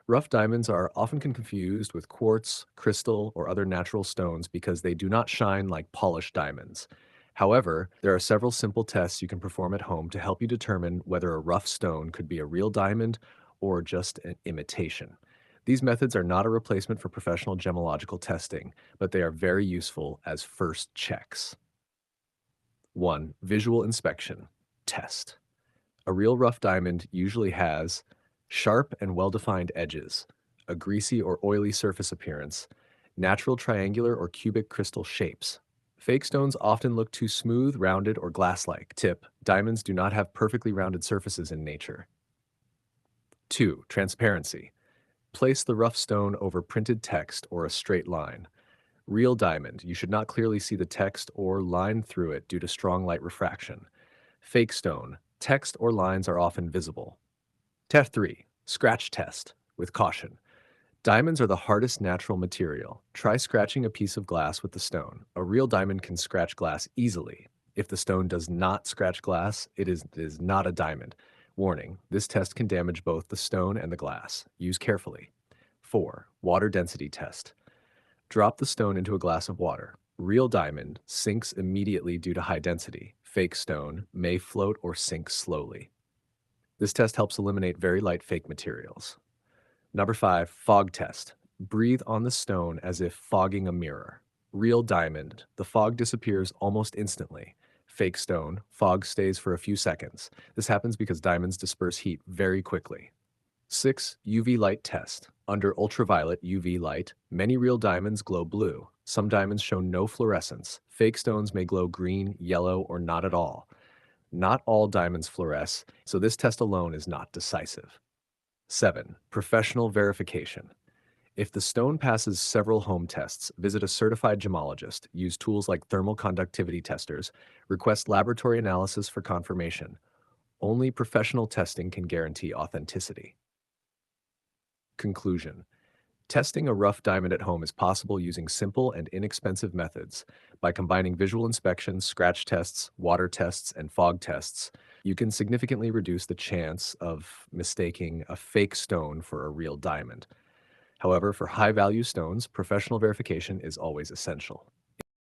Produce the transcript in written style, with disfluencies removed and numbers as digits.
Rough diamonds are often confused with quartz, crystal, or other natural stones because they do not shine like polished diamonds. However, there are several simple tests you can perform at home to help you determine whether a rough stone could be a real diamond or just an imitation. These methods are not a replacement for professional gemological testing, but they are very useful as first checks. 1. Visual inspection. Test. A real rough diamond usually has sharp and well-defined edges, a greasy or oily surface appearance, natural triangular or cubic crystal shapes. Fake stones often look too smooth, rounded, or glass-like. Tip: diamonds do not have perfectly rounded surfaces in nature. 2. Transparency. Place the rough stone over printed text or a straight line. Real diamond, you should not clearly see the text or line through it due to strong light refraction. Fake stone, text or lines are often visible. Test 3. Scratch test with caution. Diamonds are the hardest natural material. Try scratching a piece of glass with the stone. A real diamond can scratch glass easily. If the stone does not scratch glass, it is not a diamond. Warning, this test can damage both the stone and the glass. Use carefully. 4. Water density test. Drop the stone into a glass of water. Real diamond sinks immediately due to high density. Fake stone may float or sink slowly. This test helps eliminate very light fake materials. Number 5, fog test. Breathe on the stone as if fogging a mirror. Real diamond, the fog disappears almost instantly. Fake stone, fog stays for a few seconds. This happens because diamonds disperse heat very quickly. 6. UV light test. Under ultraviolet UV light, many real diamonds glow blue. Some diamonds show no fluorescence. Fake stones may glow green, yellow, or not at all. Not all diamonds fluoresce, so this test alone is not decisive. 7. Professional verification. If the stone passes several home tests, visit a certified gemologist, use tools like thermal conductivity testers, request laboratory analysis for confirmation. Only professional testing can guarantee authenticity. Conclusion. Testing a rough diamond at home is possible using simple and inexpensive methods. By combining visual inspections, scratch tests, water tests, and fog tests, you can significantly reduce the chance of mistaking a fake stone for a real diamond. However, for high-value stones, professional verification is always essential.